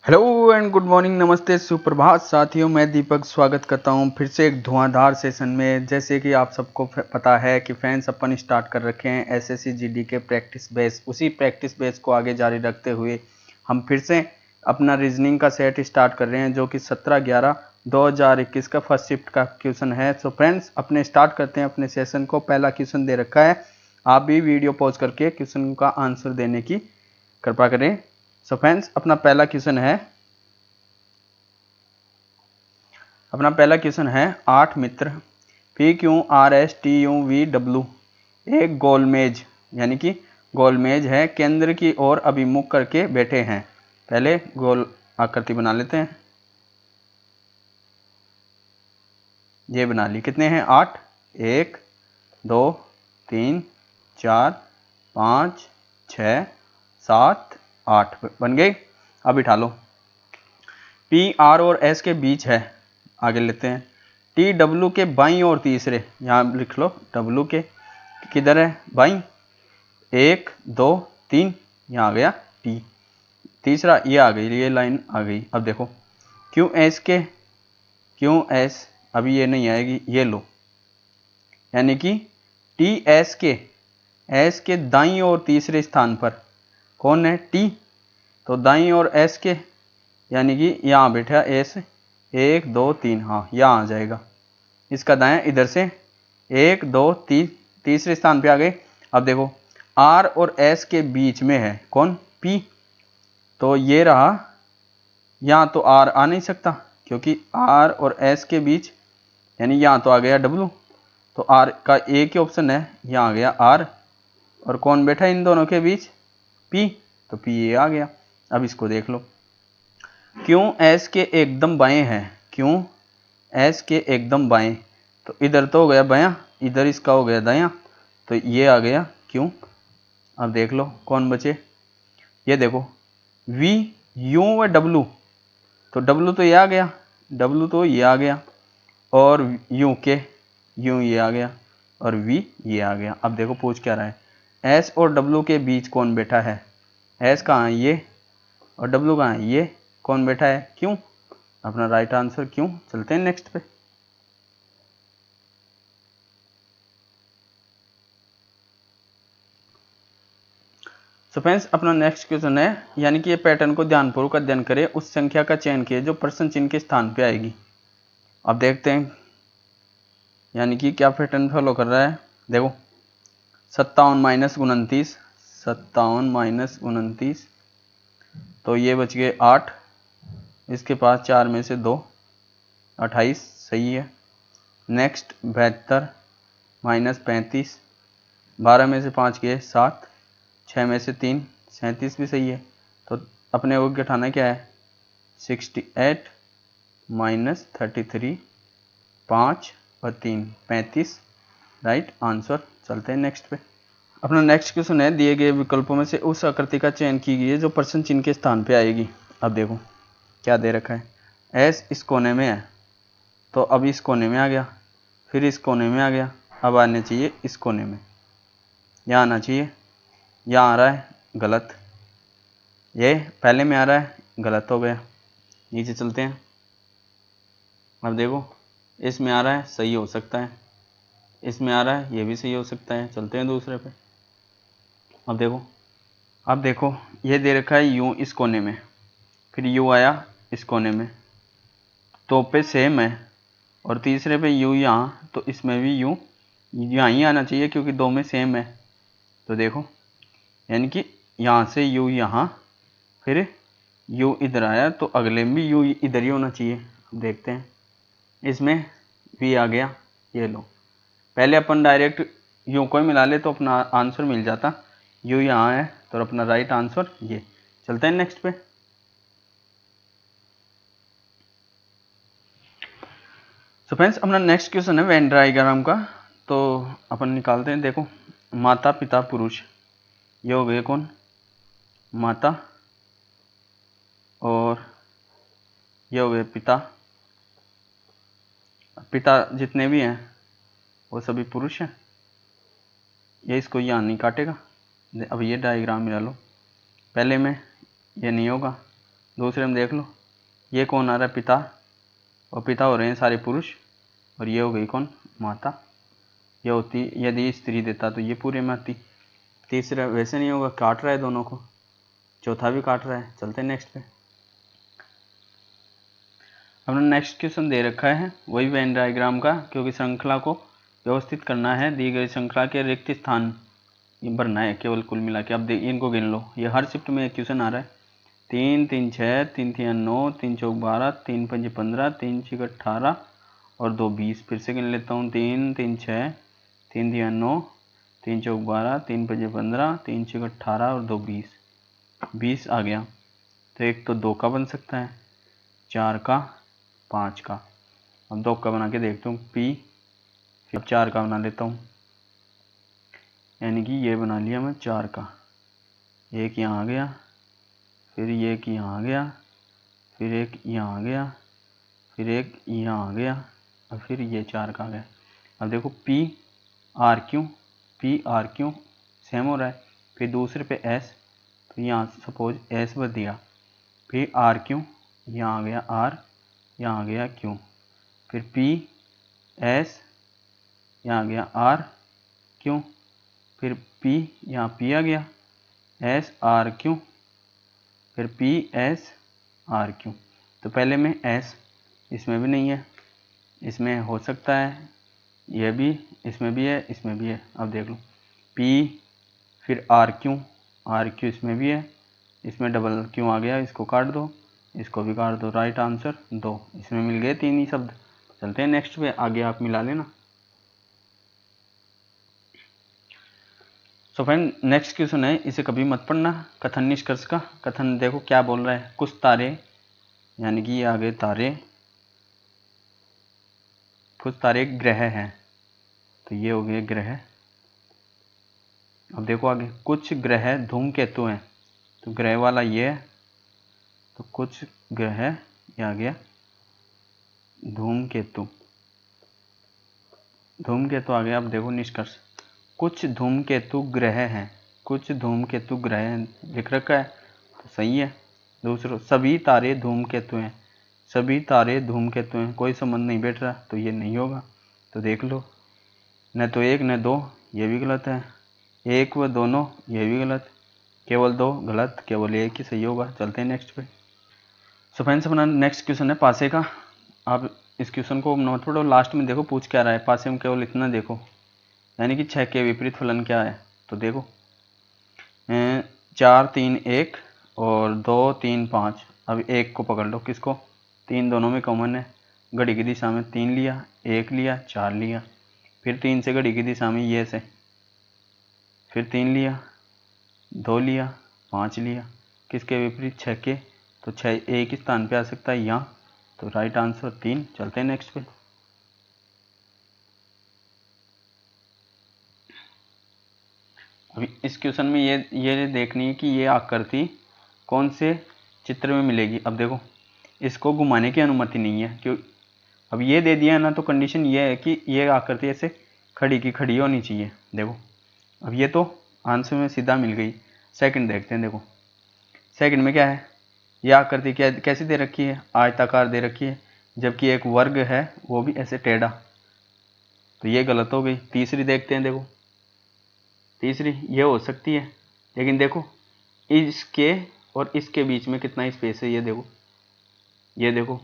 Hello and good morning, नमस्ते, सुप्रभात साथियों। मैं दीपक स्वागत करता हूं फिर से एक धुआंधार सेशन में। जैसे कि आप सबको पता है कि फैंस अपन स्टार्ट कर रखे हैं एसएससी जीडी के प्रैक्टिस बेस। उसी प्रैक्टिस बेस को आगे जारी रखते हुए हम फिर से अपना रीजनिंग का सेट स्टार्ट कर रहे हैं, जो कि 17/11/2021 का फर्स्ट शिफ्ट का क्वेश्चन है। सो फ्रेंड्स, अपने स्टार्ट करते हैं अपने सेशन को। पहला क्वेश्चन दे रखा है, आप भी वीडियो पॉज करके क्वेश्चन का आंसर देने की कृपा करें। सो फ्रेंड्स, अपना पहला क्वेश्चन है 8 मित्र PQRSTUVW एक गोलमेज यानी कि गोलमेज है, केंद्र की ओर अभिमुख करके बैठे हैं। पहले गोल आकृति बना लेते हैं। ये बना ली। कितने हैं? 8। 1 2 3 4 5 6 7 8 बन गई। अब बिठा लो। P R और S के बीच है, आगे लेते हैं। T W के बाईं और तीसरे, यहाँ लिख लो W के किधर है? बाईं। 1 2 3, यहाँ आ गया T। तीसरा ये आ गई, ये लाइन आ गई। अब देखो क्यू एस अभी ये नहीं आएगी, ये लो। यानी कि टी एस के दाईं और तीसरे स्थान पर कौन है? T। तो दाईं और S के यानी कि यहाँ बैठा एस। 1 2 3, हाँ यहाँ आ जाएगा। इसका दायां इधर से 1 2 3, तीसरे स्थान पे आ गए। अब देखो R और S के बीच में है कौन? P। तो ये रहा। यहाँ तो R आ नहीं सकता, क्योंकि R और S के बीच यानी यहाँ तो आ गया W। तो R का एक ही ऑप्शन है, यहाँ आ गया R। और कौन बैठा इन दोनों के बीच? P। तो P ये आ गया। अब इसको देख लो। क्यों S के एकदम बाएं है, क्यों S के एकदम बाएं। तो इधर तो हो गया बायां, इधर इसका हो गया दायां, तो ये आ गया क्यों। अब देख लो कौन बचे। ये देखो V U व W। तो W तो ये आ गया, W तो ये आ गया, और U के U ये आ गया, और V ये आ गया। अब देखो पूछ क्या रहा है, S और W के बीच कौन बैठा है? S कहाँ है? ये। और W कहाँ है? ये। कौन बैठा है? क्यों। अपना राइट आंसर क्यों। चलते हैं नेक्स्ट पे। सो फ्रेंड्स, अपना नेक्स्ट क्वेश्चन है, यानी कि ये पैटर्न को ध्यानपूर्वक अध्ययन करें, उस संख्या का चयन किए जो प्रश्न चिन्ह के स्थान पे आएगी। अब देखते हैं यानी कि क्या पैटर्न फॉलो कर रहा है। देखो 57 - 29, तो ये बच गए 8। इसके पास 4 में से 2, 28 सही है। नेक्स्ट 72 - 35, 12 में से 5 गए 7, 6 में से 3 37 भी सही है। तो अपने को घटाना क्या है? 68 - 33, 5 और 3 35, राइट आंसर। चलते हैं नेक्स्ट पे। अपना नेक्स्ट क्वेश्चन है, दिए गए विकल्पों में से उस आकृति का चयन कीजिए जो प्रश्न चिन्ह के स्थान पे आएगी। अब देखो क्या दे रखा है, एस इस कोने में है, तो अब इस कोने में आ गया, फिर इस कोने में आ गया, अब आना चाहिए इस कोने में, यहाँ आना चाहिए, यहाँ आ रहा है गलत, ये पहले में आ रहा है गलत हो गया। नीचे चलते हैं। अब देखो इसमें आ रहा है सही हो सकता है, इसमें आ रहा है ये भी सही हो सकता है। चलते हैं दूसरे पे। अब देखो ये दे रखा है यूँ इस कोने में, फिर यू आया इस कोने में, तो पे सेम है, और तीसरे पे यू यहाँ, तो इसमें भी यू यहाँ ही आना चाहिए क्योंकि दो में सेम है। तो देखो यानी कि यहाँ से यू यहाँ, फिर यू इधर आया, तो अगले में भी यू इधर ही होना चाहिए। देखते हैं इसमें भी आ गया, ये लो। पहले अपन डायरेक्ट यू को ही मिला ले तो अपना आंसर मिल जाता, यू यहाँ है तो अपना राइट आंसर ये। चलते हैं नेक्स्ट पे। सो फ्रेंड्स, अपना नेक्स्ट क्वेश्चन है वेन डायग्राम का, तो अपन निकालते हैं। देखो माता पिता पुरुष, ये हो गए कौन? माता, और ये हो गए पिता। पिता जितने भी हैं वो सभी पुरुष हैं। ये इसको यहाँ नहीं काटेगा। अब ये डायग्राम मिला लो, पहले में ये नहीं होगा, दूसरे में देख लो, ये कौन आ रहा है, पिता, और पिता हो रहे हैं सारे पुरुष, और ये हो गई कौन, माता। ये होती, यदि स्त्री देता तो ये पूरे में आती। तीसरा वैसे नहीं होगा, काट रहा है दोनों को, चौथा भी काट रहा है। चलते हैं नेक्स्ट पे। हमने नेक्स्ट क्वेश्चन दे रखा है वही वेन डायग्राम का, क्योंकि श्रृंखला को व्यवस्थित करना है, दी गई श्रृंखला के रिक्त स्थान भरना है केवल कुल मिला के। अब इनको गिन लो, ये हर शिफ्ट में एक क्वेश्चन आ रहा है। 3 3 6, 3 3 9, 3 चौक 12, 3 5 15, 3 6 18 और 2 20। फिर से गिन लेता हूँ, 3 3 6, 3 3 9, 3 चौक 12, 3 5 15, 3 6 18 और 2 20। 20 आ गया। तो एक तो 2 का बन सकता है, 4 का, 5 का। अब 2 का बना के देखता हूँ, पी, फिर 4 का बना लेता हूँ, यानी कि ये बना लिया मैं 4 का। एक यहाँ आ गया, फिर ये एक यहाँ आ गया, फिर एक यहाँ आ गया, फिर एक यहाँ आ गया, और फिर ये 4 का आ गया। अब देखो पी आर क्यों सेम हो रहा है। फिर दूसरे पे एस, तो यहाँ सपोज एस बन दिया, फिर आर क्यों, यहाँ आ गया आर, यहाँ आ गया क्यों, फिर पी एस, यहाँ आ गया आर क्यों, फिर पी, यहाँ पी आ गया, एस आर क्यों, फिर पी एस आर क्यों। तो पहले में एस, इसमें भी नहीं है, इसमें हो सकता है, यह भी, इसमें भी है, इसमें भी है। अब देख लो, पी, फिर आर क्यों इसमें भी है, इसमें डबल क्यों आ गया, इसको काट दो, इसको भी काट दो। राइट आंसर 2, इसमें मिल गए 3 ही शब्द। चलते हैं नेक्स्ट पे, आगे आप मिला लेना। सो फ्रेंड नेक्स्ट क्वेश्चन है, इसे कभी मत पढ़ना, कथन निष्कर्ष का। कथन देखो क्या बोल रहा है, कुछ तारे, यानी कि ये आगे तारे, कुछ तारे ग्रह हैं, तो ये हो गए ग्रह। अब देखो आगे, कुछ ग्रह धूमकेतु हैं, तो ग्रह वाला ये है, तो कुछ ग्रह, ये आ गया धूमकेतु, धूमकेतु आ गया। अब देखो निष्कर्ष, कुछ धूमकेतु ग्रह हैं, कुछ धूमकेतु ग्रह लिख रखा है, तो सही है। दूसरा, सभी तारे धूमकेतु हैं, सभी तारे धूमकेतु हैं, कोई संबंध नहीं बैठ रहा, तो ये नहीं होगा। तो देख लो, न तो 1 न 2, ये भी गलत है, 1 व दोनों, ये भी गलत, केवल 2 गलत, केवल 1 ही सही होगा। चलते हैं नेक्स्ट पे। सो फ्रेंड्स अपना नेक्स्ट क्वेश्चन है पासे का। आप इस क्वेश्चन को नोट पढ़ो, लास्ट में देखो पूछ क्या रहा है, पासे में केवल इतना देखो, यानी कि 6 के विपरीत फलन क्या है। तो देखो 4 3 1 और 2 3 5। अब 1 को पकड़ लो, किसको, 3 दोनों में कॉमन है, घड़ी की दिशा में 3 लिया, 1 लिया, 4 लिया, फिर 3 से घड़ी की दिशा में ये से, फिर 3 लिया, 2 लिया, 5 लिया, किसके विपरीत, 6 के, तो 6 एक ही स्थान पे आ सकता है यहाँ, तो राइट आंसर 3। चलते हैं नेक्स्ट पे। अभी इस क्वेश्चन में ये देखनी है कि ये आकृति कौन से चित्र में मिलेगी। अब देखो, इसको घुमाने की अनुमति नहीं है, क्यों, अब ये दे दिया है ना, तो कंडीशन ये है कि ये आकृति ऐसे खड़ी की खड़ी होनी चाहिए। देखो अब ये तो आंसर में सीधा मिल गई। सेकंड देखते हैं, देखो सेकंड में क्या है, यह आकृति क्या कैसी दे रखी है, आयताकार दे रखी है, जबकि एक वर्ग है वो भी ऐसे टेढ़ा, तो ये गलत हो गई। तीसरी देखते हैं, देखो तीसरी ये हो सकती है, लेकिन देखो इसके और इसके बीच में कितना स्पेस है, ये देखो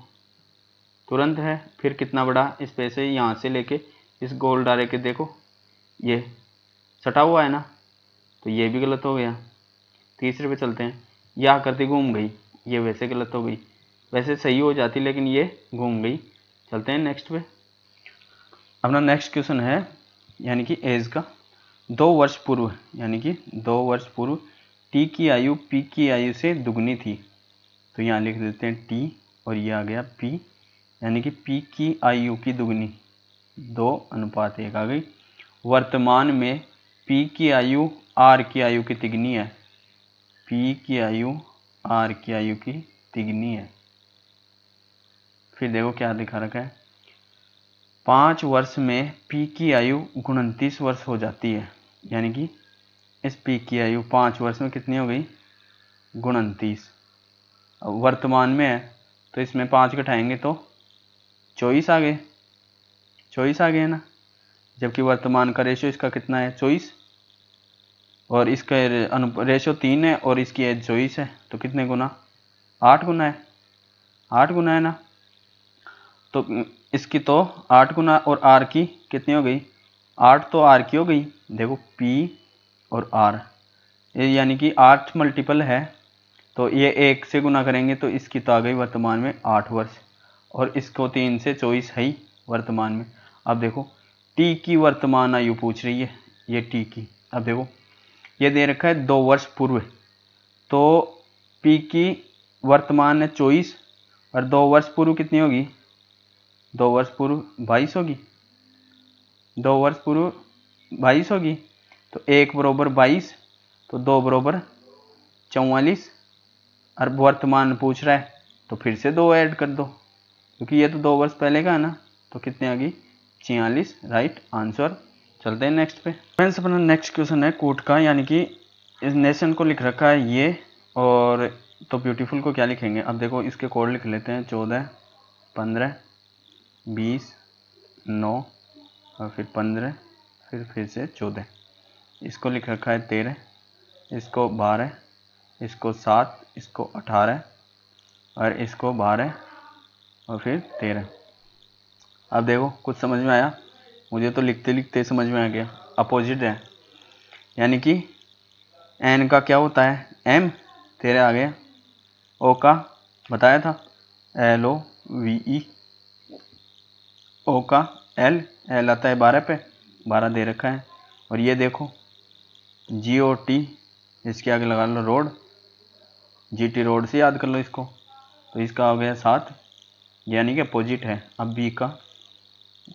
तुरंत है, फिर कितना बड़ा स्पेस है यहाँ से लेके इस गोल डारे के, देखो ये सटा हुआ है ना, तो ये भी गलत हो गया। तीसरे पे चलते हैं, यह आकृति घूम गई, ये वैसे गलत हो गई, वैसे सही हो जाती लेकिन ये घूम गई। चलते हैं नेक्स्ट पे। अपना नेक्स्ट क्वेश्चन है, यानी कि एज का, 2 वर्ष पूर्व, यानी कि 2 वर्ष पूर्व टी की आयु पी की आयु से दुगनी थी, तो यहाँ लिख देते हैं टी और ये आ गया पी, यानी कि पी की आयु की दुगनी, 2:1 आ गई। वर्तमान में पी की आयु आर की आयु की तिगनी है, पी की आयु आर की आयु की तिगनी है। फिर देखो क्या दिखा रखा है, 5 वर्ष में पी की आयु 29 वर्ष हो जाती है, यानी कि इस पी की आयु 5 वर्ष में कितनी हो गई, 29। वर्तमान में है तो इसमें 5 घटाएंगे तो 24 आ गए, 24 आ गए ना। जबकि वर्तमान का रेशो इसका कितना है 24, और इसका रेशो 3 है और इसकी एज 24 है, तो कितने गुना 8 गुना है, 8 गुना है ना। तो इसकी तो 8 गुना और आर की कितनी हो गई 8, तो आर की हो गई देखो पी और आर, यानी कि 8 मल्टीपल है, तो ये 1 से गुना करेंगे तो इसकी तो आ गई वर्तमान में 8 वर्ष, और इसको 3 से 24 है ही वर्तमान में। अब देखो टी की वर्तमान आयु पूछ रही है, ये टी की। अब देखो ये दे रखा है 2 वर्ष पूर्व, तो पी की वर्तमान है 24 और 2 वर्ष पूर्व कितनी होगी, 2 वर्ष पूर्व 22 होगी, 2 वर्ष पूर्व 22 होगी, तो 1 बरोबर 22, तो 2 बरोबर 44, और वर्तमान पूछ रहा है तो फिर से 2 ऐड कर दो, क्योंकि ये तो 2 वर्ष पहले का है ना, तो कितने आ गई 46, राइट आंसर। चलते हैं नेक्स्ट पे। फ्रेंड्स अपना नेक्स्ट क्वेश्चन है कोट का, यानी कि इस नेशन को लिख रखा है ये, और तो ब्यूटीफुल को क्या लिखेंगे। अब देखो इसके कोड लिख लेते हैं 14, 15, 20, 9 और फिर 15, फिर से 14। इसको लिख रखा है 13, इसको 12, इसको 7, इसको 18 और इसको 12 और फिर 13। अब देखो कुछ समझ में आया, मुझे तो लिखते लिखते समझ में आ गया। अपोजिट है, यानी कि एन का क्या होता है एम, 13 आ गया। ओ का बताया था LOVE, ओ का एल आता है 12 पे, 12 दे रखा है। और ये देखो GOT, इसके आगे लगा लो रोड, GT रोड से याद कर लो इसको, तो इसका हो गया 7, यानी कि अपोजिट है। अब बी का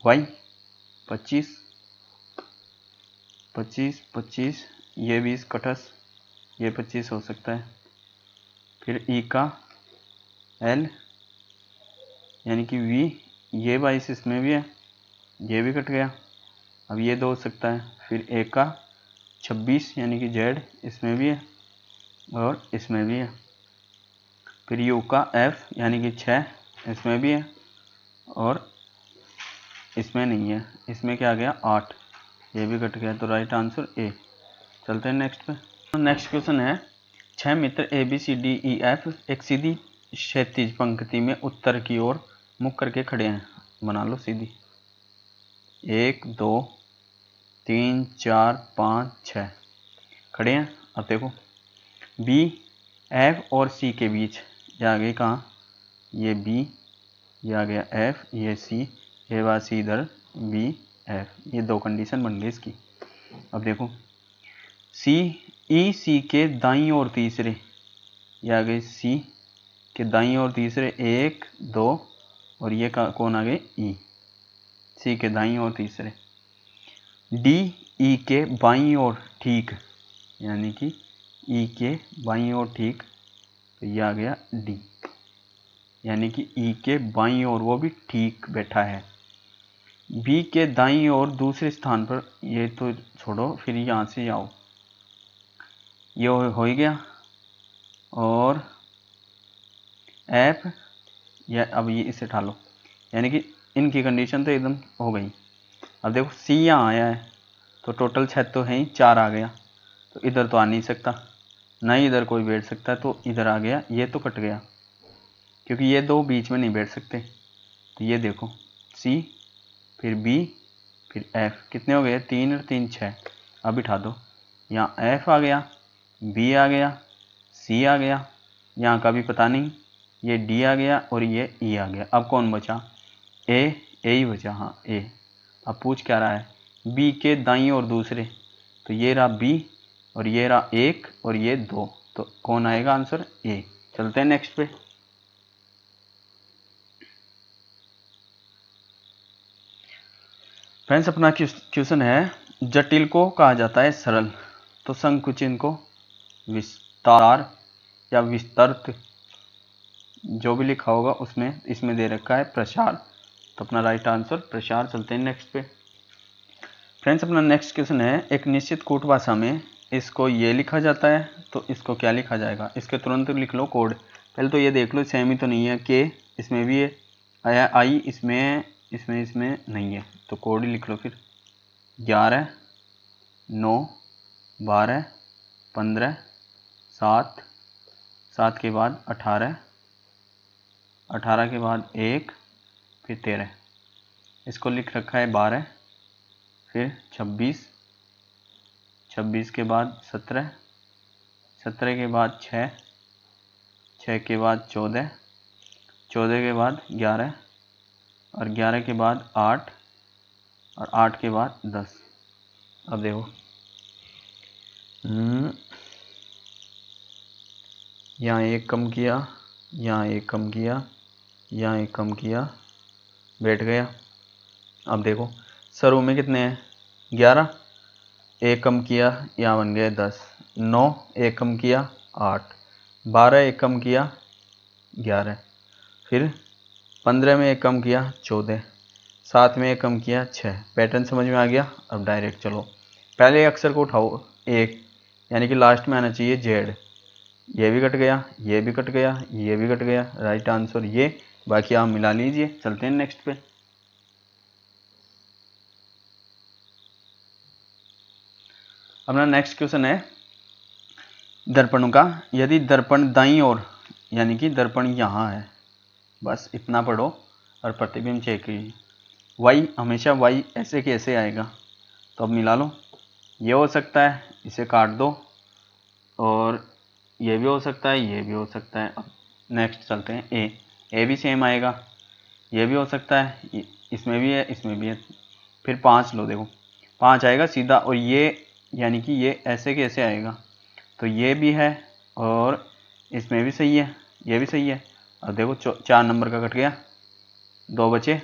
वाई 25, 25, 25, ये 20 कटस, ये 25 हो सकता है। फिर ई का एल, यानी कि वी, ये 22 इसमें भी है, ये भी कट गया, अब ये 2 हो सकता है। फिर ए का 26, यानी कि जेड, इसमें भी है और इसमें भी है। फिर यू का एफ, यानी कि 6, इसमें भी है और इसमें नहीं है, इसमें क्या आ गया 8, ये भी कट गया, तो राइट आंसर ए। चलते हैं नेक्स्ट पे। नेक्स्ट क्वेश्चन है 6 मित्र ABCDEF एक सीधी क्षैतिज पंक्ति में उत्तर की ओर मुख करके खड़े हैं, बना लो सीधी। 1 2 3 4 5 6 खड़े हैं। अब देखो B F और C के बीच, ये आ गई कहाँ, ये B, ये आ गया F, ये C, ये बात C इधर B F, ये 2 कंडीशन बन गई इसकी। अब देखो CEC के दाईं ओर तीसरे, ये आ गए C के दाईं ओर तीसरे 1 2, और ये कौन आ गए E, C के दाईं ओर तीसरे। DE के बाईं ओर ठीक, यानी कि E के बाईं ओर ठीक, तो ये आ गया D, यानी कि E के बाईं ओर वो भी ठीक बैठा है। B के दाईं ओर दूसरे स्थान पर, ये तो छोड़ो, फिर यहाँ से आओ, ये हो ही गया। और F, या अब ये इसे उठा लो, यानी कि इनकी कंडीशन तो एकदम हो गई। अब देखो C यहाँ आया है, तो टोटल 6 तो है ही, 4 आ गया, तो इधर तो आ नहीं सकता, ना ही इधर कोई बैठ सकता, तो इधर आ गया, ये तो कट गया क्योंकि ये 2 बीच में नहीं बैठ सकते। तो ये देखो C, फिर B, फिर F, कितने हो गए 3 और 3 6। अब बिठा दो, यहाँ F आ गया, B आ गया, C आ गया, यहाँ का भी पता नहीं, ये D आ गया और ये E आ गया। अब कौन बचा, ए ही बचा, हाँ ए। अब पूछ क्या रहा है, B के दाईं ओर दूसरे, तो ये रहा B और ये रहा 1 और ये 2, तो कौन आएगा आंसर ए। चलते हैं नेक्स्ट पे। फ्रेंड्स अपना क्वेश्चन है जटिल को कहा जाता है सरल, तो संकुचित को विस्तार या विस्तृत, जो भी लिखा होगा उसमें, इसमें दे रखा है प्रसार, तो अपना राइट आंसर प्रसार। चलते हैं नेक्स्ट पे। फ्रेंड्स अपना नेक्स्ट क्वेश्चन है एक निश्चित कूट भाषा में इसको ये लिखा जाता है, तो इसको क्या लिखा जाएगा, इसके तुरंत लिख लो कोड पहले तो ये देख लो सेम ही तो नहीं है, के इसमें भी है, आई इसमें इसमें नहीं है, तो कोड ही लिख लो फिर 11 9 12 15 7 7 के बाद 18 18 के बाद 1 फिर 13, इसको लिख रखा है 12, फिर 26 26 के बाद 17 17 के बाद 6 6 के बाद 14 14 के बाद 11 और 11 के बाद 8 और 8 के बाद 10। अब देखो यहाँ एक कम किया, यहाँ एक कम किया, यहाँ एक कम किया, बैठ गया। अब देखो सरों में कितने हैं 11, एक कम किया यहाँ बन गए 10, 9 एक कम किया 8, 12 एक कम किया 11, फिर 15 में एक कम किया 14, 7 में एक कम किया 6। पैटर्न समझ में आ गया। अब डायरेक्ट चलो पहले अक्षर को उठाओ एक, यानी कि लास्ट में आना चाहिए जेड, ये भी कट गया, ये भी कट गया, ये भी कट गया, राइट आंसर ये। बाकी आप मिला लीजिए। चलते हैं नेक्स्ट पे। अपना नेक्स्ट क्वेश्चन है दर्पणों का। यदि दर्पण दाईं ओर, यानी कि दर्पण यहाँ है, बस इतना पढ़ो और प्रतिबिंब चेक कीजिए। वाई हमेशा वाई ऐसे कैसे आएगा, तो अब मिला लो। ये हो सकता है, इसे काट दो, और ये भी हो सकता है, ये भी हो सकता है। अब नेक्स्ट चलते हैं ए भी सेम आएगा, ये भी हो सकता है, इसमें भी है, इसमें भी है। फिर 5 लो, देखो 5 आएगा सीधा, और ये यानी कि ये ऐसे कैसे आएगा, तो ये भी है और इसमें भी सही है, ये भी सही है। अब देखो 4 नंबर का कट गया, 2 बचे,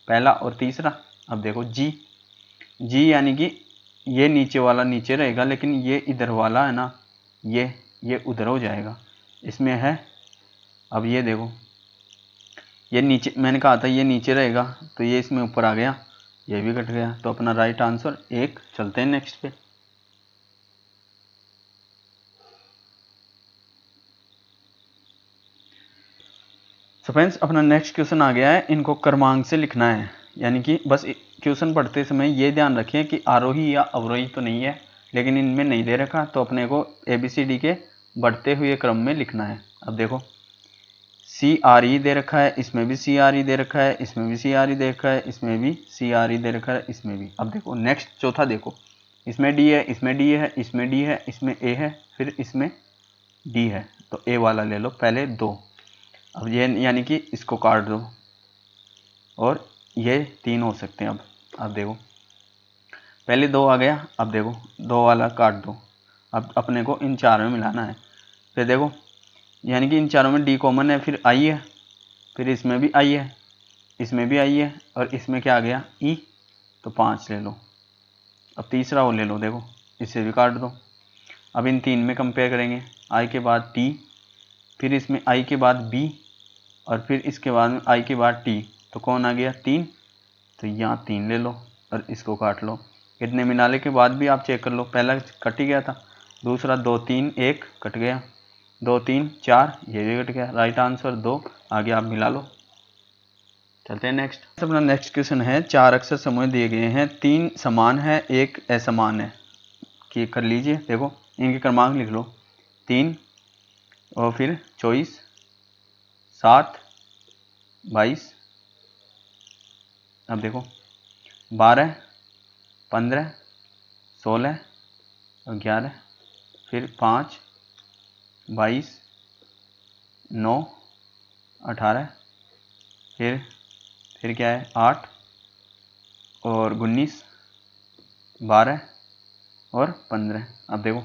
पहला और तीसरा। अब देखो जी यानी कि ये नीचे वाला नीचे रहेगा, लेकिन ये इधर वाला है ना, ये उधर हो जाएगा, इसमें है। अब ये देखो ये नीचे, मैंने कहा था ये नीचे रहेगा, तो ये इसमें ऊपर आ गया, ये भी कट गया। तो अपना राइट आंसर 1। चलते हैं नेक्स्ट पे। सो फ्रेंड्स अपना नेक्स्ट क्वेश्चन आ गया है, इनको क्रमांक से लिखना है। यानी कि बस क्वेश्चन पढ़ते समय ये ध्यान रखें कि आरोही या अवरोही तो नहीं है, लेकिन इनमें नहीं दे रखा, तो अपने को ABCD के बढ़ते हुए क्रम में लिखना है। अब देखो CRE दे रखा है, इसमें भी CRE दे रखा है, इसमें भी CRE दे रखा है, इसमें भी CRE दे रखा है, इसमें भी। अब देखो नेक्स्ट चौथा देखो, इसमें D है, इसमें D है, इसमें D है, इसमें A है, फिर इसमें D है, तो A वाला ले लो पहले 2। अब ये यानी कि इसको काट दो, और ये 3 हो सकते हैं। अब देखो पहले 2 आ गया, अब देखो 2 वाला काट दो। अब अपने को इन 4 में मिलाना है। फिर देखो यानी कि इन चारों में D कॉमन है, फिर I है, फिर इसमें भी I है, इसमें भी I है, और इसमें क्या आ गया E, तो 5 ले लो। अब तीसरा वो ले लो, देखो इसे भी काट दो। अब इन 3 में कंपेयर करेंगे, I के बाद T, फिर इसमें I के बाद B, और फिर इसके बाद में I के बाद T, तो कौन आ गया 3, तो यहाँ 3 ले लो और इसको काट लो। इतने मिलाने के बाद भी आप चेक कर लो, पहला कट ही गया था, दूसरा 2 3 1 कट गया, 2 3 4 ये भी कट गया, राइट आंसर 2। आगे आप मिला लो। चलते हैं नेक्स्ट। अपना नेक्स्ट क्वेश्चन है, 4 अक्षर समूह दिए गए हैं, 3 समान है, 1 असमान है, कि कर लीजिए। देखो इनके क्रमांक लिख लो, 3 और फिर 24 7 22। अब देखो 12 15 16 और 11, फिर 5 22 9 18, फिर क्या है 8 और 19 12 और 15। अब देखो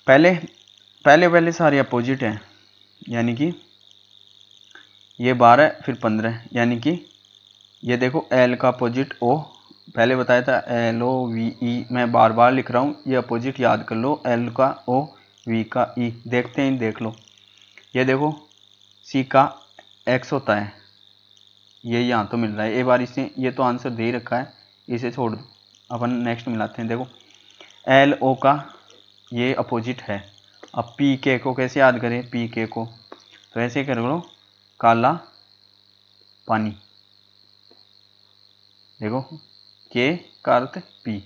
पहले सारे अपोजिट हैं, यानी कि ये 12 फिर 15, यानी कि ये देखो L का अपोजिट O, पहले बताया था LOVE, मैं बार बार लिख रहा हूँ, ये अपोजिट याद कर लो, L का O, V का E। देखते हैं, देख लो, ये देखो C का X होता है, ये यहाँ तो मिल रहा है, एक बार इसे, ये तो आंसर दे ही रखा है, इसे छोड़ दो, अपन नेक्स्ट मिलाते हैं। देखो LO का ये अपोजिट है, अब पी के को कैसे याद करें, पी के को तो ऐसे कर लो, काला पानी। देखो के का अर्थ पी,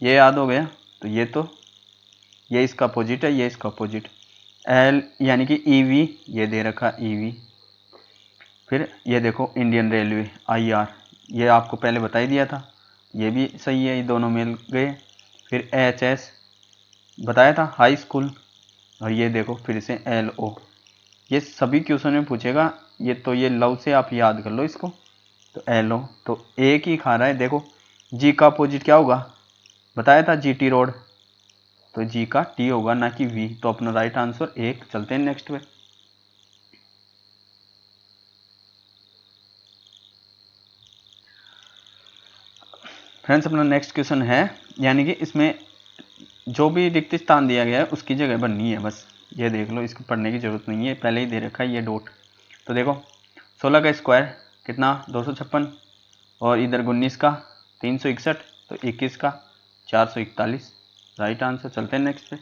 ये याद हो गया। तो ये इसका अपोजिट है, ये इसका अपोजिट। एल यानी कि ईवी, ये दे रखा ईवी। फिर ये देखो इंडियन रेलवे आईआर, ये आपको पहले बता ही दिया था, ये भी सही है, ये दोनों मिल गए। फिर एचएस बताया था हाई स्कूल, और ये देखो फिर से एलओ, ये सभी क्वेश्चन में पूछेगा। ये तो ये लव से आप याद कर लो इसको। तो एलओ तो एक ही खा रहा है। देखो जी का अपोजिट क्या होगा, बताया था जीटी रोड, तो जी का टी होगा ना कि वी। तो अपना राइट आंसर एक। चलते हैं नेक्स्ट पे। फ्रेंड्स अपना नेक्स्ट क्वेश्चन है, यानी कि इसमें जो भी रिक्त स्थान दिया गया है उसकी जगह बननी है बस। ये देख लो, इसको पढ़ने की जरूरत नहीं है, पहले ही दे रखा है ये डॉट। तो देखो 16 का स्क्वायर कितना 256, और इधर 19 का 361, तो 21 का 441, राइट आंसर। चलते हैं नेक्स्ट पे।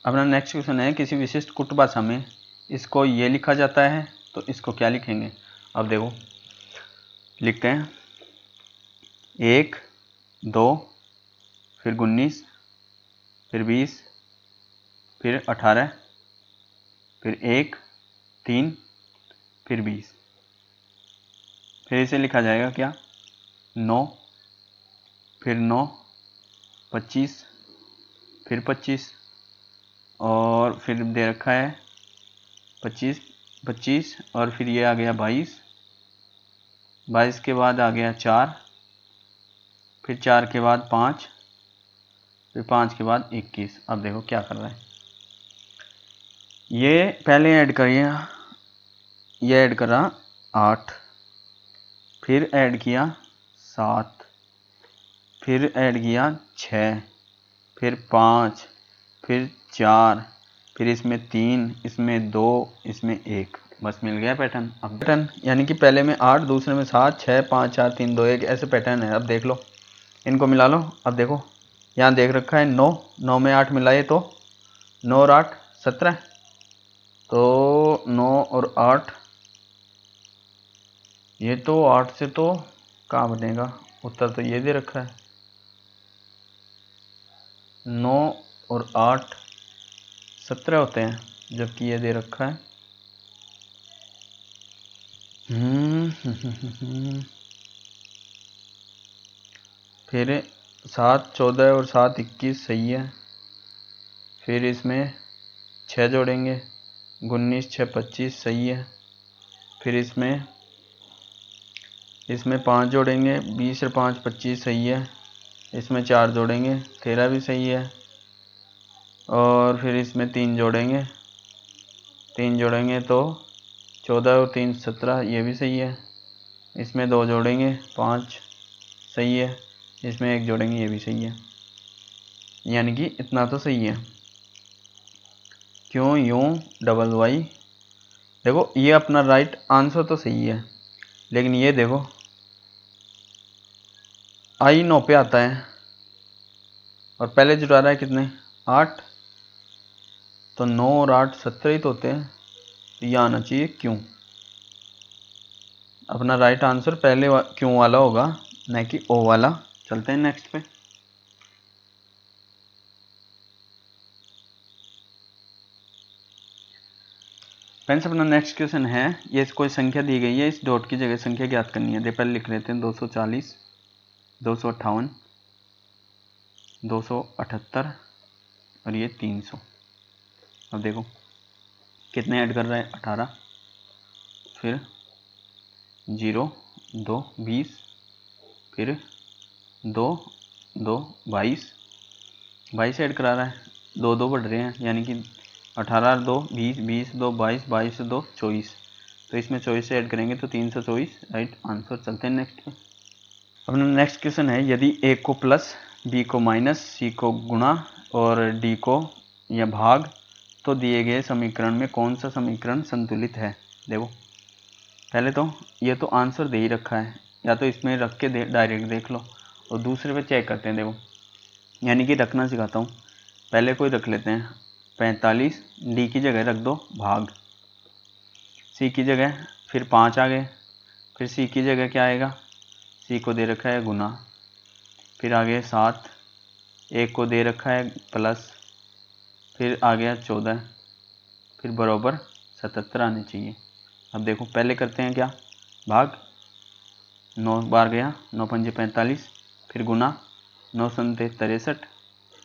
अपना नेक्स्ट क्वेश्चन है, किसी विशिष्ट कुट भाषा में इसको ये लिखा जाता है, तो इसको क्या लिखेंगे। अब देखो लिखते हैं 1 2 फिर 19 फिर 20 फिर 18 फिर 1 3 फिर 20। फिर इसे लिखा जाएगा क्या 9 फिर 9 25 फिर 25, और फिर दे रखा है 25 25, और फिर ये आ गया 22 22 के बाद आ गया 4, फिर 4 के बाद 5, फिर 5 के बाद 21। अब देखो क्या कर रहा है, ये पहले ऐड करिए, ये ऐड करा 8, फिर ऐड किया 7, फिर ऐड किया 6, फिर 5, फिर 4, फिर इसमें 3, इसमें 2, इसमें 1, बस मिल गया पैटर्न। अब पैटर्न यानी कि पहले में 8, दूसरे में 7, 6, 5, 4, 3, 2, 1, ऐसे पैटर्न है। अब देख लो, इनको मिला लो। अब देखो यहाँ देख रखा है 9, 9 में 8 मिलाए तो 9 और 8 17, तो 9 और 8, ये तो 8 से तो कहाँ बनेगा, उत्तर तो ये दे रखा है। 9 और 8 17 होते हैं, जबकि ये दे रखा है फिर 7 14 और 7 21 सही है। फिर इसमें 6 जोड़ेंगे, 19 6 25 सही है। फिर इसमें 5 जोड़ेंगे, 20 और 5 25 सही है। इसमें 4 जोड़ेंगे, 13 भी सही है। और फिर इसमें 3 जोड़ेंगे, 3 जोड़ेंगे तो 14 और 3 17, ये भी सही है। इसमें 2 जोड़ेंगे 5 सही है। इसमें 1 जोड़ेंगे, ये भी सही है। यानी कि इतना तो सही है। क्यों यूं डबल वाई, देखो ये अपना राइट आंसर तो सही है, लेकिन ये देखो आई 9 पे आता है और पहले जुटा रहा है कितने 8, तो 9 और 8 17 ही तो होते हैं, तो ये आना चाहिए क्यों। अपना राइट आंसर पहले क्यों वाला होगा, न कि ओ वाला। चलते हैं नेक्स्ट पे। फ्रेंड्स अपना नेक्स्ट क्वेश्चन है, ये कोई संख्या दी गई है, इस डॉट की जगह संख्या ज्ञात करनी है। पहले लिख लेते हैं 240 258 278 और ये 300। अब देखो कितने ऐड कर रहा है 18, फिर 0 2 20, फिर 2 2 22 22 ऐड करा रहा है, 2 2 बढ़ रहे हैं, यानी कि 18 2 20 20 2 22 22 2 24, तो इसमें 24 से ऐड करेंगे तो 324 राइट आंसर। चलते हैं नेक्स्ट पे। अपना नेक्स्ट क्वेश्चन है, यदि ए को प्लस बी को माइनस सी को गुणा और डी को या भाग, तो दिए गए समीकरण में कौन सा समीकरण संतुलित है। देखो पहले तो ये तो आंसर दे ही रखा है, या तो इसमें रख के डायरेक्ट देख लो और दूसरे पे चेक करते हैं। देखो यानी कि रखना सिखाता हूँ। पहले कोई रख लेते हैं 45, डी की जगह रख दो भाग, सी की जगह फिर 5 आ गए, फिर सी की जगह क्या आएगा, सी को दे रखा है गुना, फिर आ गए 7, एक को दे रखा है प्लस, फिर आ गया 14, फिर बराबर 77 आने चाहिए। अब देखो पहले करते हैं क्या, भाग, 9 बार गया, 9 पंजे 45, फिर गुना, 9 संते 63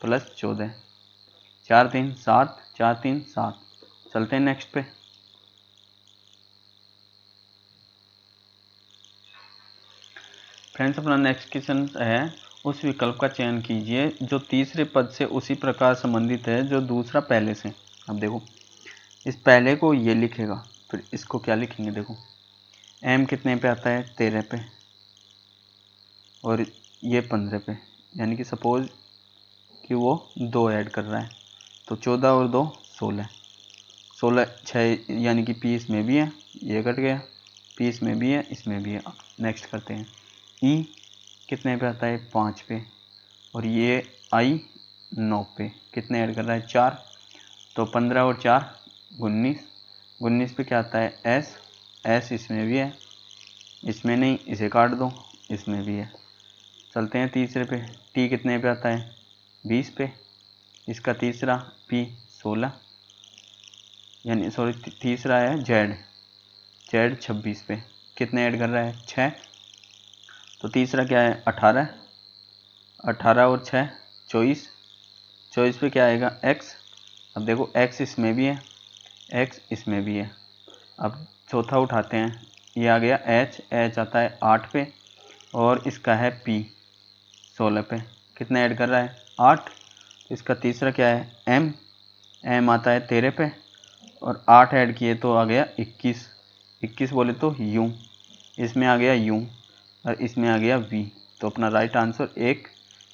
प्लस 14, 4 3 7, 4 3 7। चलते हैं नेक्स्ट पे। फ्रेंड्स अपना नेक्स्ट क्वेश्चन है, उस विकल्प का चयन कीजिए जो तीसरे पद से उसी प्रकार संबंधित है जो दूसरा पहले से। अब देखो इस पहले को ये लिखेगा, फिर इसको क्या लिखेंगे, देखो m कितने पे आता है, 13 पे, और ये 15 पे, यानी कि सपोज कि वो 2 ऐड कर रहा है, तो 14 और 2 16, 16 6, यानी कि पी इसमें भी है, ये कट गया, पी इसमें भी है, इसमें भी है। नेक्स्ट करते हैं, ई कितने पे आता है, 5 पे, और ये आई 9 पे, कितने ऐड कर रहा है, 4, तो 15 और 4 19, 19 पे क्या आता है, एस, एस इसमें भी है, इसमें नहीं, इसे काट दो, इसमें भी है। चलते हैं तीसरे पे, टी कितने पे आता है, 20 पे, इसका तीसरा पी 16, यानी सॉरी तीसरा है जेड, जेड 26 पे, कितने ऐड कर रहा है, 6, तो तीसरा क्या है 18, 18 और 6 24, 24 पे क्या आएगा, एक्स। अब देखो एक्स इसमें भी है, एक्स इसमें भी है। अब चौथा उठाते हैं, ये आ गया एच, एच आता है 8 पे, और इसका है पी 16 पे, कितने ऐड कर रहा है, 8, इसका तीसरा क्या है, एम, एम आता है 13 पे, और 8 ऐड किए तो आ गया 21, 21 बोले तो यू, इसमें आ गया यू, और इसमें आ गया वी, तो अपना राइट आंसर 1।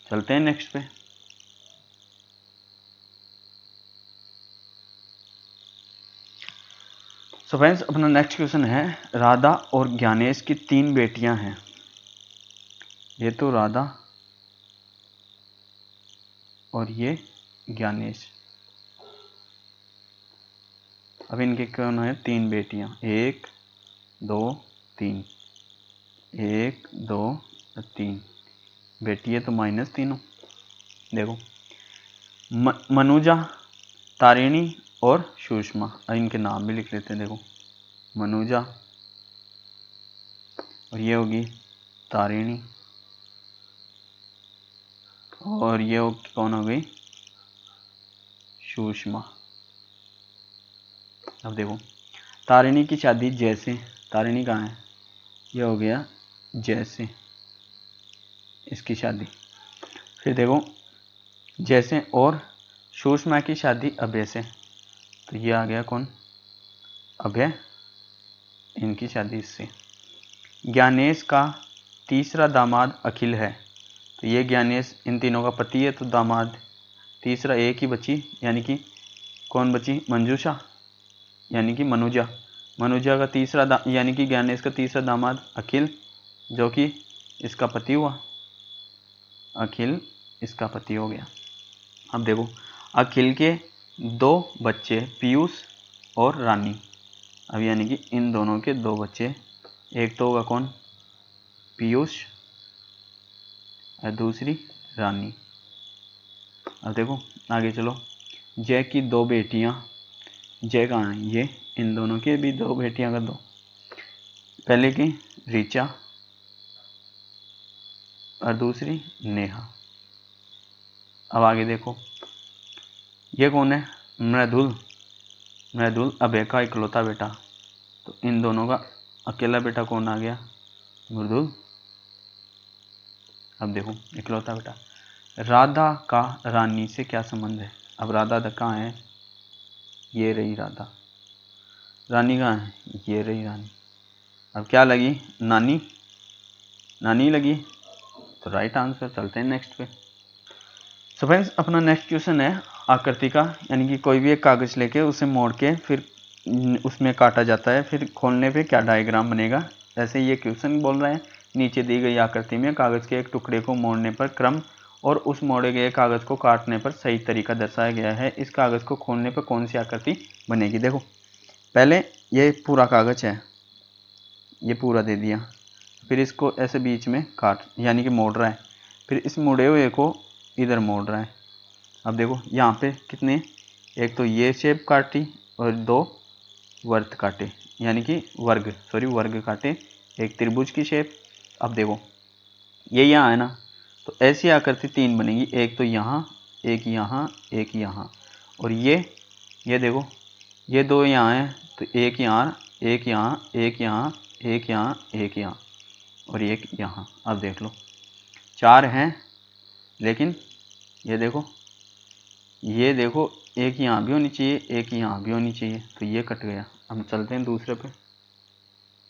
चलते हैं नेक्स्ट पे। सो फ्रेंड्स अपना नेक्स्ट क्वेश्चन है, राधा और ज्ञानेश की 3 बेटियां हैं। ये तो राधा और ये ज्ञानेश। अब इनके कौन है, 3 बेटियां, 1 2 3, 1 2 3 बेटी है तो माइनस तीनों। देखो मनुजा, तारिणी और सुषमा, इनके नाम भी लिख लेते हैं। देखो मनुजा, और ये होगी तारिणी, और ये कौन हो गई, सुषमा। अब देखो तारिणी की शादी जैसे, तारिणी कहाँ है, ये हो गया जैसे, इसकी शादी। फिर देखो जैसे और सुषमा की शादी अभय से, तो ये आ गया कौन, अभय, इनकी शादी इससे। ज्ञानेश का तीसरा दामाद अखिल है, तो ये ज्ञानेश इन तीनों का पति है, तो दामाद तीसरा एक ही बची, यानी कि कौन बची, मंजूषा, यानी कि मनुजा। मनुजा का तीसरा यानी कि ज्ञानेश का तीसरा दामाद अखिल, जो कि इसका पति हुआ, अखिल इसका पति हो गया। अब देखो अखिल के 2 बच्चे पीयूष और रानी, अब यानी कि इन दोनों के 2 बच्चे, एक तो होगा कौन, पीयूष, और दूसरी रानी। अब देखो आगे चलो, जय की 2 बेटियां, जय कहाँ है, ये, इन दोनों के भी 2 बेटियां कर दो, पहले की ऋचा और दूसरी नेहा। अब आगे देखो ये कौन है, मृदुल, मृदुल अभय का इकलौता बेटा, तो इन दोनों का अकेला बेटा कौन आ गया, मृदुल। अब देखो इकलौता बेटा, राधा का रानी से क्या संबंध है। अब राधा कहाँ है, ये रही राधा, रानी कहाँ है, ये रही रानी। अब क्या लगी, नानी, नानी लगी, तो राइट आंसर। चलते हैं नेक्स्ट पे। सो फ्रेंड्स अपना नेक्स्ट क्वेश्चन है आकृति का, यानी कि कोई भी एक कागज़ लेके उसे मोड़ के फिर उसमें काटा जाता है, फिर खोलने पे क्या डायग्राम बनेगा। जैसे ये क्वेश्चन बोल रहा है नीचे दी गई आकृति में कागज के एक टुकड़े को मोड़ने पर क्रम और उस मोड़े गए कागज को काटने पर सही तरीका दर्शाया गया है। इस कागज को खोलने पर कौन सी आकृति बनेगी। देखो पहले ये पूरा कागज है, ये पूरा दे दिया, फिर इसको ऐसे बीच में काट यानी कि मोड़ रहा है, फिर इस मुड़े हुए को इधर मोड़ रहा है। अब देखो यहाँ पे कितने, एक तो ये शेप काटी और दो वर्त काटे यानी कि वर्ग काटे, एक त्रिभुज की शेप। अब देखो ये यहाँ है ना, तो ऐसी आकृति 3 बनेगी, एक तो यहाँ, एक यहाँ, एक यहाँ, और ये देखो ये 2 यहाँ है, तो एक यहाँ, एक यहाँ, एक यहाँ, एक यहाँ, एक यहाँ और एक यहाँ। अब देख लो 4 हैं, लेकिन ये देखो एक यहाँ भी होनी चाहिए, एक यहाँ भी होनी चाहिए, तो ये कट गया। हम चलते हैं दूसरे पे,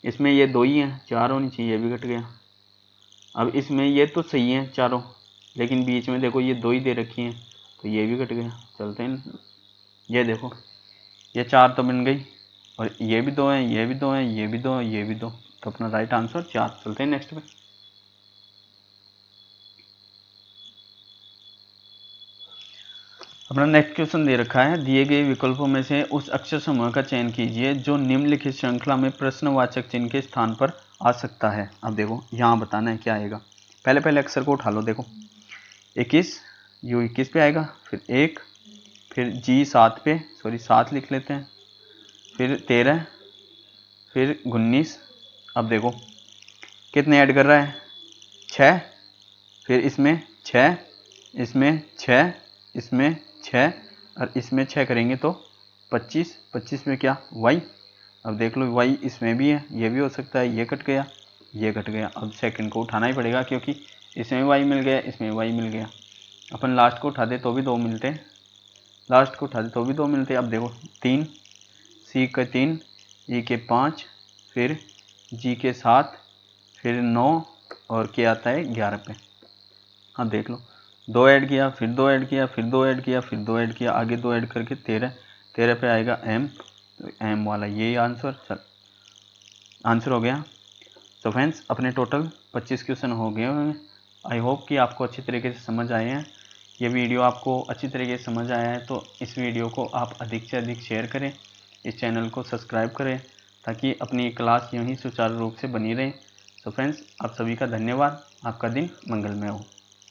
इसमें ये 2 ही हैं, 4 होनी चाहिए, ये भी कट गया। अब इसमें ये तो सही हैं चारों, लेकिन बीच में देखो ये 2 ही दे रखी हैं, तो ये भी कट गया। चलते हैं, ये देखो ये 4 तो बन गई, और ये भी 2 हैं, ये भी 2 हैं, ये भी 2 हैं, ये भी 2, तो अपना राइट आंसर 4। चलते हैं नेक्स्ट पे। अपना नेक्स्ट क्वेश्चन दे रखा है, दिए गए विकल्पों में से उस अक्षर समूह का चयन कीजिए जो निम्नलिखित श्रृंखला में प्रश्नवाचक चिन्ह के स्थान पर आ सकता है। अब देखो यहाँ बताना है क्या आएगा। पहले अक्षर को उठा लो, देखो 21, यू 21 पे आएगा, फिर 1, फिर जी 7 पे, 7 लिख लेते हैं, फिर 13, फिर 19। अब देखो कितने ऐड कर रहा है, 6, फिर इसमें 6, इसमें 6, इसमें 6 और इसमें 6 करेंगे तो 25, 25 में क्या y। अब देख लो y इसमें भी है, ये भी हो सकता है, ये कट गया, ये कट गया। अब सेकंड को उठाना ही पड़ेगा क्योंकि इसमें y मिल गया, इसमें y मिल गया। अपन लास्ट को उठा दे तो भी 2 मिलते हैं, लास्ट को उठा दे तो भी 2 मिलते हैं। अब देखो 3, c के 3, e के 5, फिर g के 7, फिर 9 और क्या आता है 11 पे। अब देख लो 2 ऐड किया, फिर 2 ऐड किया, फिर 2 ऐड किया, फिर 2 ऐड किया, आगे 2 ऐड करके 13, 13 पे आएगा m, तो m वाला यही आंसर हो गया। तो फ्रेंड्स अपने टोटल 25 क्वेश्चन हो गए हैं। आई होप कि आपको अच्छी तरीके से समझ आए हैं। ये वीडियो आपको अच्छी तरीके से समझ आया है तो इस वीडियो को आप अधिक से अधिक शेयर करें, इस चैनल को सब्सक्राइब करें ताकि अपनी क्लास यूँ ही सुचारू रूप से बनी रहे। तो फ्रेंड्स आप सभी का धन्यवाद, आपका दिन मंगलमय हो।